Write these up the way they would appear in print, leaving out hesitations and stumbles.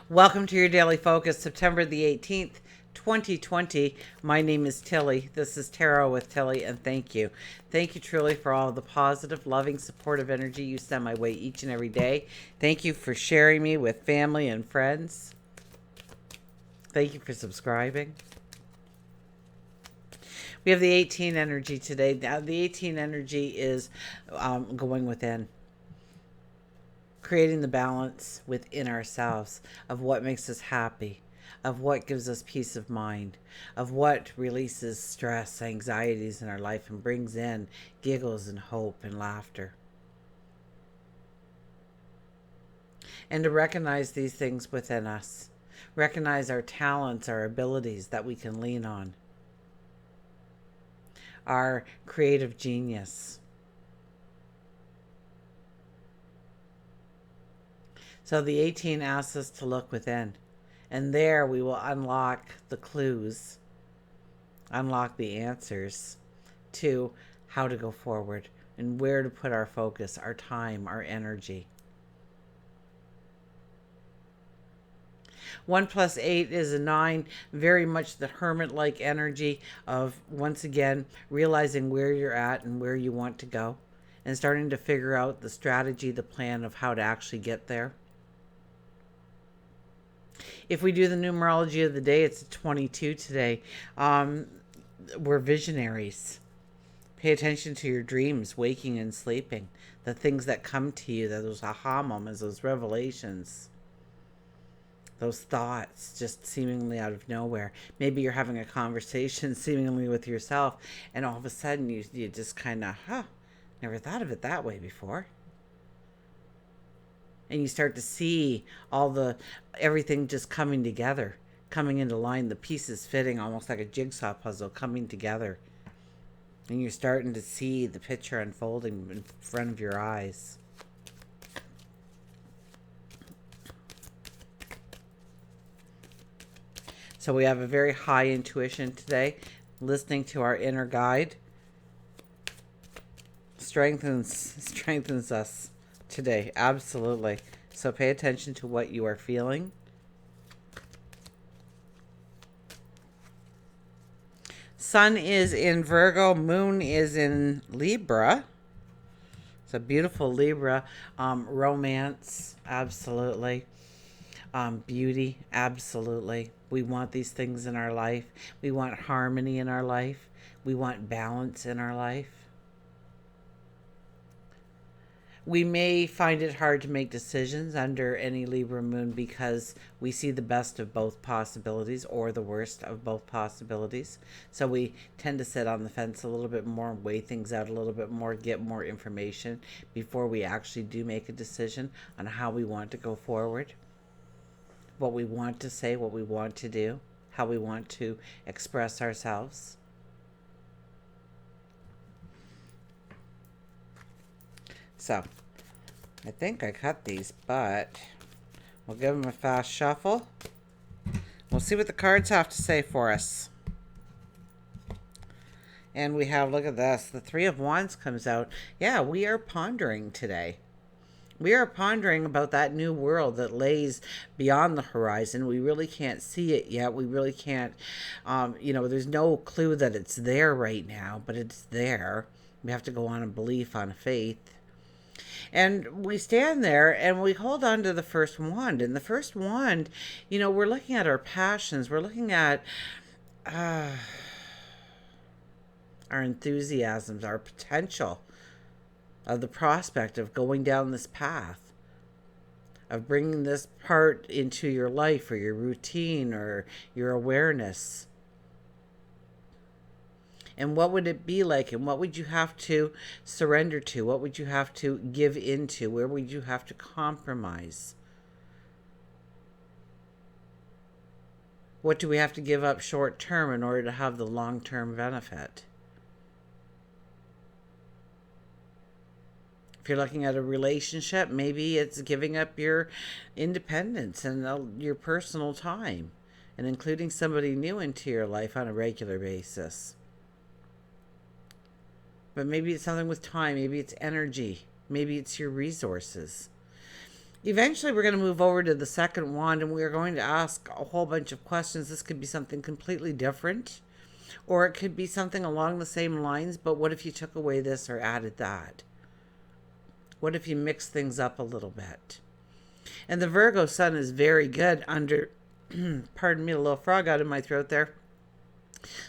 Welcome to your daily focus, September the 18th, 2020. My name is Tilly. This is Tarot with Tilly, and thank you. Thank you truly for all the positive, loving, supportive energy you send my way each and every day. Thank you for sharing me with family and friends. Thank you for subscribing. We have the 18 energy today. Now, the 18 energy is going within, creating the balance within ourselves of what makes us happy, of what gives us peace of mind, of what releases stress, anxieties in our life and brings in giggles and hope and laughter. And to recognize these things within us, recognize our talents, our abilities that we can lean on, our creative genius. So the 18 asks us to look within, and there we will unlock the clues, unlock the answers to how to go forward and where to put our focus, our time, our energy. 1 plus 8 is a 9, very much the hermit-like energy of, once again, realizing where you're at and where you want to go and starting to figure out the strategy, the plan of how to actually get there. If we do the numerology of the day, it's a 22 today. We're visionaries. Pay attention to your dreams, waking and sleeping, the things that come to you, those aha moments, those revelations, those thoughts just seemingly out of nowhere. Maybe you're having a conversation seemingly with yourself, and all of a sudden you just kind of, never thought of it that way before. And you start to see everything just coming together, coming into line, the pieces fitting almost like a jigsaw puzzle coming together. And you're starting to see the picture unfolding in front of your eyes. So we have a very high intuition today. Listening to our inner guide strengthens us today. Absolutely. So pay attention to what you are feeling. Sun is in Virgo. Moon is in Libra. It's a beautiful Libra. Romance. Absolutely. Beauty. Absolutely. We want these things in our life. We want harmony in our life. We want balance in our life. We may find it hard to make decisions under any Libra moon because we see the best of both possibilities or the worst of both possibilities. So we tend to sit on the fence a little bit more, weigh things out a little bit more, get more information before we actually do make a decision on how we want to go forward, what we want to say, what we want to do, how we want to express ourselves. So, I think I cut these, but we'll give them a fast shuffle. We'll see what the cards have to say for us. And we have, look at this, the Three of Wands comes out. Yeah, we are pondering today. We are pondering about that new world that lays beyond the horizon. We really can't see it yet. We really can't, there's no clue that it's there right now, but it's there. We have to go on a belief, on a faith. And we stand there and we hold on to the first wand. And the first wand, we're looking at our passions. We're looking at our enthusiasms, our potential, of the prospect of going down this path, of bringing this part into your life or your routine or your awareness. And what would it be like? And what would you have to surrender to? What would you have to give into? Where would you have to compromise? What do we have to give up short term in order to have the long term benefit? If you're looking at a relationship, maybe it's giving up your independence and your personal time and including somebody new into your life on a regular basis. But maybe it's something with time. Maybe it's energy. Maybe it's your resources. Eventually, we're going to move over to the second wand and we're going to ask a whole bunch of questions. This could be something completely different, or it could be something along the same lines, but what if you took away this or added that? What if you mix things up a little bit? And the Virgo sun is very good under, pardon me, a little frog out of my throat there.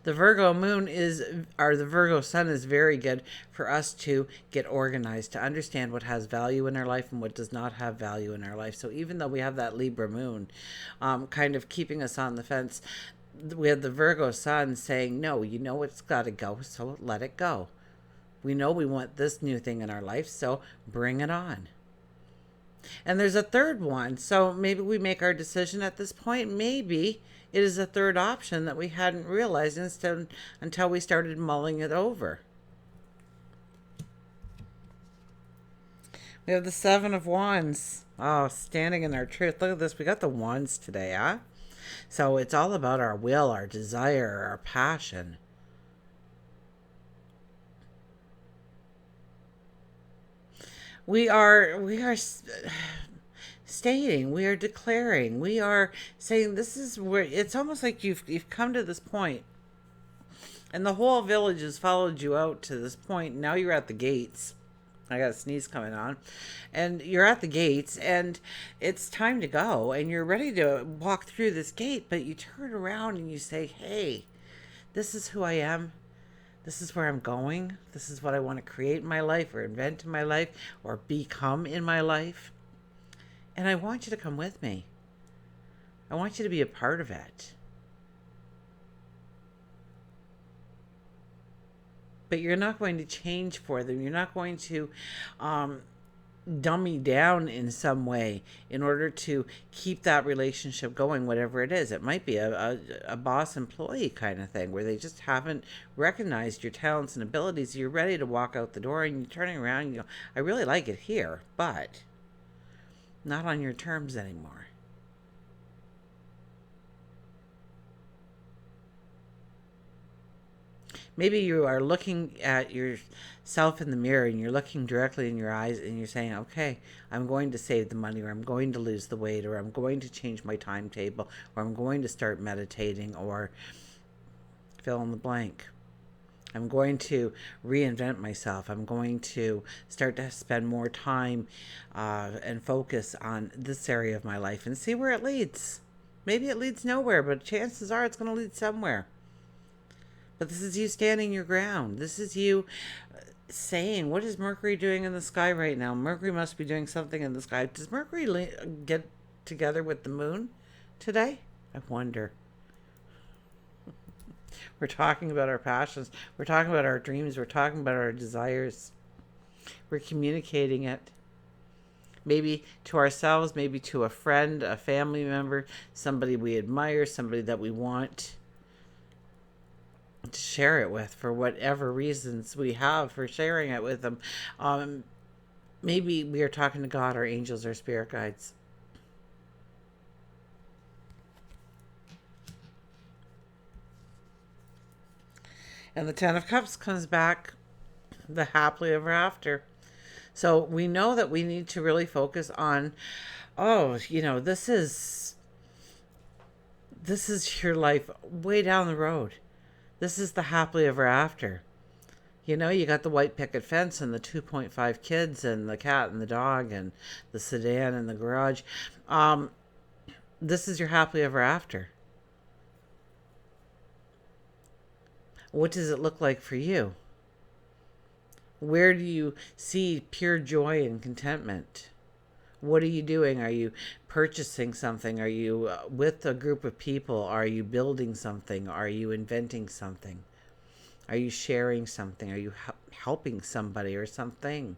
The Virgo moon is, or the Virgo sun is very good for us to get organized, to understand what has value in our life and what does not have value in our life. So even though we have that Libra moon kind of keeping us on the fence, we have the Virgo sun saying, no, you know it's got to go, so let it go. We know we want this new thing in our life, so bring it on. And there's a third one. So maybe we make our decision at this point. Maybe it is a third option that we hadn't realized until we started mulling it over. We have the Seven of Wands. Oh, standing in our truth. Look at this. We got the wands today, huh? So it's all about our will, our desire, our passion. We are stating, we are declaring, we are saying this is where it's almost like you've come to this point, and the whole village has followed you out to this point. Now you're at the gates. I got a sneeze coming on, and you're at the gates, and it's time to go, and you're ready to walk through this gate, but you turn around and you say, "Hey, this is who I am. This is where I'm going. This is what I want to create in my life or invent in my life or become in my life. And I want you to come with me. I want you to be a part of it." But you're not going to change for them. You're not going to dummy down in some way in order to keep that relationship going, whatever it is. It might be a boss employee kind of thing where they just haven't recognized your talents and abilities. You're ready to walk out the door and you're turning around and you go, I really like it here, but not on your terms anymore. Maybe you are looking at yourself in the mirror and you're looking directly in your eyes and you're saying, okay, I'm going to save the money, or I'm going to lose the weight, or I'm going to change my timetable, or I'm going to start meditating, or fill in the blank. I'm going to reinvent myself. I'm going to start to spend more time and focus on this area of my life and see where it leads. Maybe it leads nowhere, but chances are it's going to lead somewhere. But this is you standing your ground. This is you saying, what is Mercury doing in the sky right now? Mercury must be doing something in the sky. Does Mercury get together with the moon today? I wonder. We're talking about our passions. We're talking about our dreams. We're talking about our desires. We're communicating it. Maybe to ourselves, maybe to a friend, a family member, somebody we admire, somebody that we want to share it with for whatever reasons we have for sharing it with them. Maybe we are talking to God, our angels, our spirit guides. And the Ten of Cups comes back, the happily ever after. So we know that we need to really focus on, this is your life way down the road. This is the happily ever after. You got the white picket fence and the 2.5 kids and the cat and the dog and the sedan and the garage. This is your happily ever after. What does it look like for you? Where do you see pure joy and contentment? What are you doing? Are you purchasing something? Are you with a group of people? Are you building something? Are you inventing something? Are you sharing something? Are you helping somebody or something?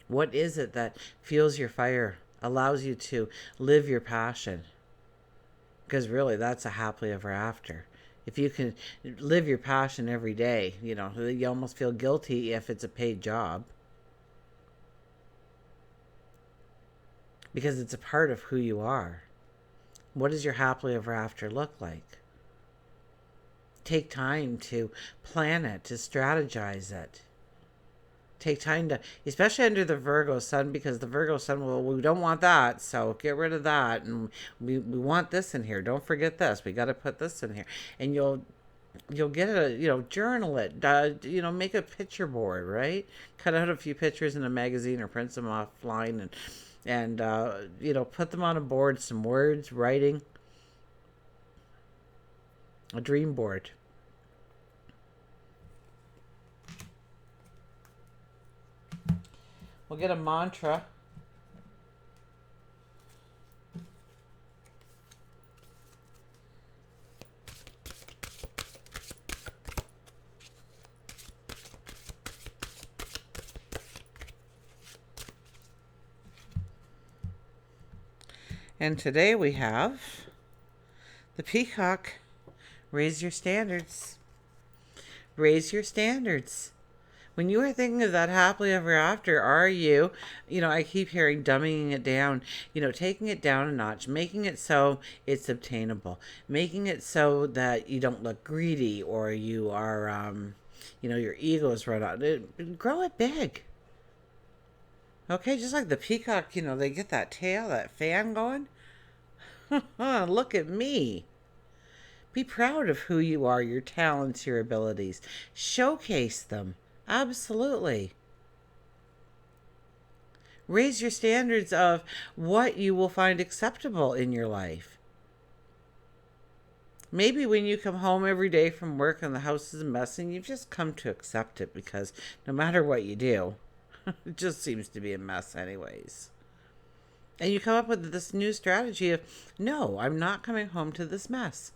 What is it that fuels your fire, allows you to live your passion? Because really, that's a happily ever after. If you can live your passion every day, you almost feel guilty if it's a paid job. Because it's a part of who you are. What does your happily ever after look like? Take time to plan it, to strategize it. Take time to, especially under the Virgo sun, because the Virgo sun, well, we don't want that, so get rid of that, and we want this in here. Don't forget this. We got to put this in here, and you'll get a, journal it, make a picture board, right? Cut out a few pictures in a magazine or print them offline, and put them on a board, some words, writing, a dream board. We'll get a mantra. And today we have the peacock. Raise your standards. Raise your standards. When you are thinking of that happily ever after, are you, I keep hearing dumbing it down, taking it down a notch, making it so it's obtainable, making it so that you don't look greedy or you are, your ego is run out. Grow it big. Okay, just like the peacock, they get that tail, that fan going. Look at me. Be proud of who you are, your talents, your abilities. Showcase them. Absolutely. Raise your standards of what you will find acceptable in your life. Maybe when you come home every day from work and the house is a mess and you've just come to accept it because no matter what you do, it just seems to be a mess anyways. And you come up with this new strategy of, no, I'm not coming home to this mess.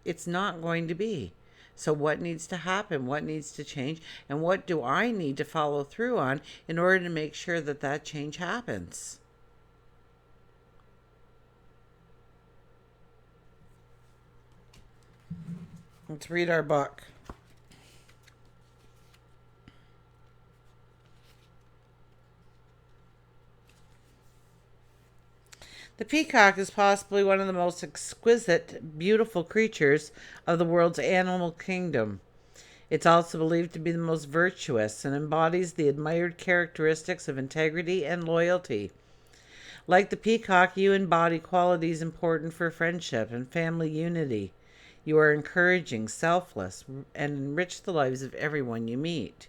It's not going to be. So what needs to happen? What needs to change? And what do I need to follow through on in order to make sure that that change happens? Let's read our book. The peacock is possibly one of the most exquisite, beautiful creatures of the world's animal kingdom. It's also believed to be the most virtuous and embodies the admired characteristics of integrity and loyalty. Like the peacock, you embody qualities important for friendship and family unity. You are encouraging, selfless, and enrich the lives of everyone you meet.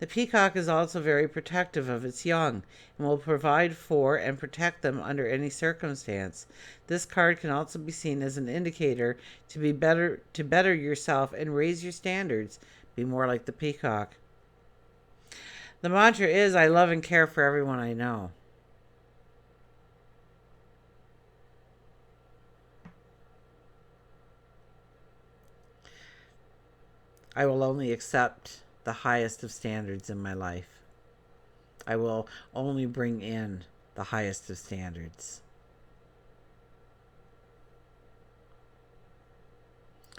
The peacock is also very protective of its young and will provide for and protect them under any circumstance. This card can also be seen as an indicator to better yourself and raise your standards. Be more like the peacock. The mantra is, I love and care for everyone I know. I will only accept the highest of standards in my life. I will only bring in the highest of standards.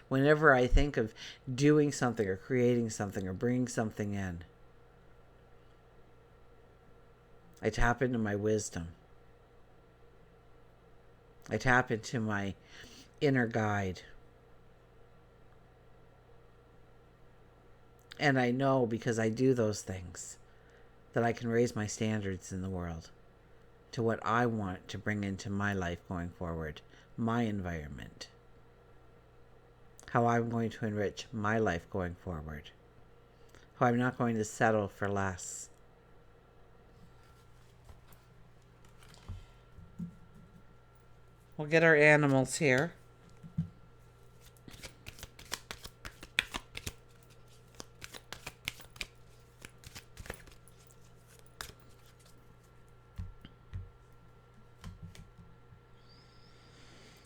Whenever I think of doing something or creating something or bringing something in, I tap into my wisdom. I tap into my inner guide. And I know, because I do those things, that I can raise my standards in the world to what I want to bring into my life going forward, my environment, how I'm going to enrich my life going forward, how I'm not going to settle for less. We'll get our animals here.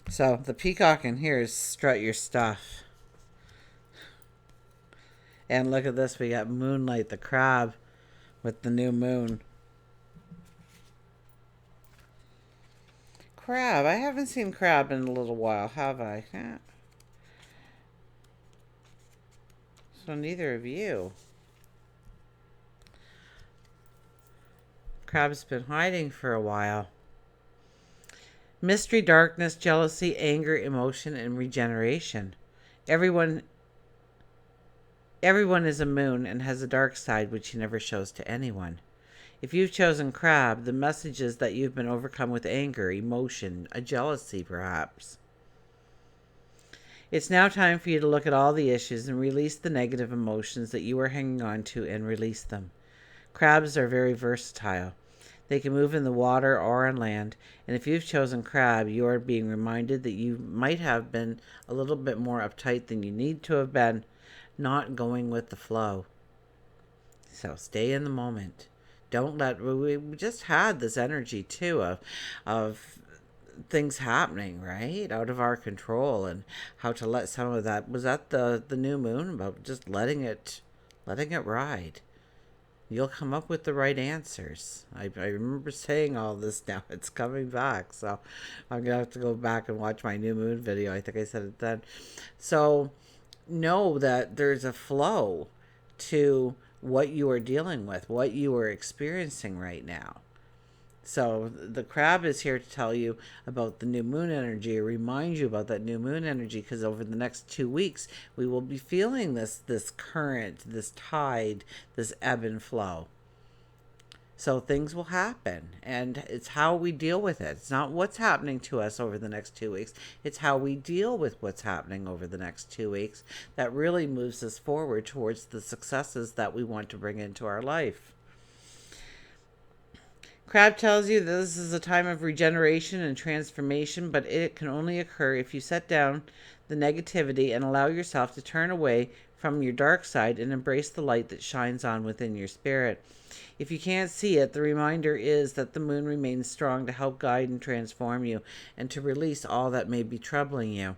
So the peacock in here is strut your stuff. And look at this, we got Moonlight the crab with the new moon. Crab, I haven't seen crab in a little while, have I? So neither of you. Crab's been hiding for a while. Mystery, darkness, jealousy, anger, emotion, and regeneration. Everyone Everyone is a moon and has a dark side which he never shows to anyone. If you've chosen crab, the message is that you've been overcome with anger, emotion, a jealousy perhaps. It's now time for you to look at all the issues and release the negative emotions that you are hanging on to and release them. Crabs are very versatile. They can move in the water or on land, and if you've chosen crab, you are being reminded that you might have been a little bit more uptight than you need to have been, not going with the flow. So stay in the moment. Don't let, we just had this energy too of things happening right out of our control, and how to let some of that, was that the new moon, about just letting it ride. You'll come up with the right answers. I remember saying all this. Now it's coming back, so I'm gonna have to go back and watch my new moon video. I think I said it then. So know that there's a flow to what you are dealing with, what you are experiencing right now. So the crab is here to tell you about the new moon energy, or remind you about that new moon energy, because over the next 2 weeks we will be feeling this current, this tide, this ebb and flow. So things will happen, and it's how we deal with it. It's not what's happening to us over the next 2 weeks. It's how we deal with what's happening over the next 2 weeks that really moves us forward towards the successes that we want to bring into our life. Crab tells you that this is a time of regeneration and transformation, but it can only occur if you set down the negativity and allow yourself to turn away from your dark side and embrace the light that shines on within your spirit. If you can't see it, the reminder is that the moon remains strong to help guide and transform you, and to release all that may be troubling you.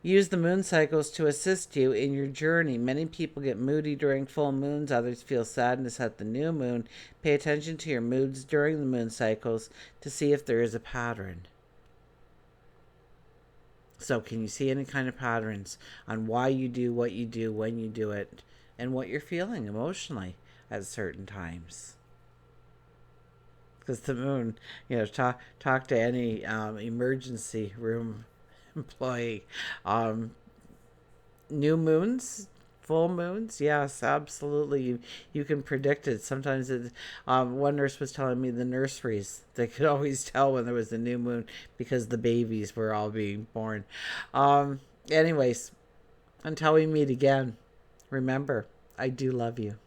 Use the moon cycles to assist you in your journey. Many people get moody during full moons. Others feel sadness at the new moon. Pay attention to your moods during the moon cycles to see if there is a pattern. So can you see any kind of patterns on why you do what you do, when you do it, and what you're feeling emotionally at certain times? Because the moon, talk to any emergency room employee. New moons, full moons, yes, absolutely. You can predict it. Sometimes one nurse was telling me the nurseries, they could always tell when there was a new moon because the babies were all being born. Anyways, until we meet again, remember, I do love you.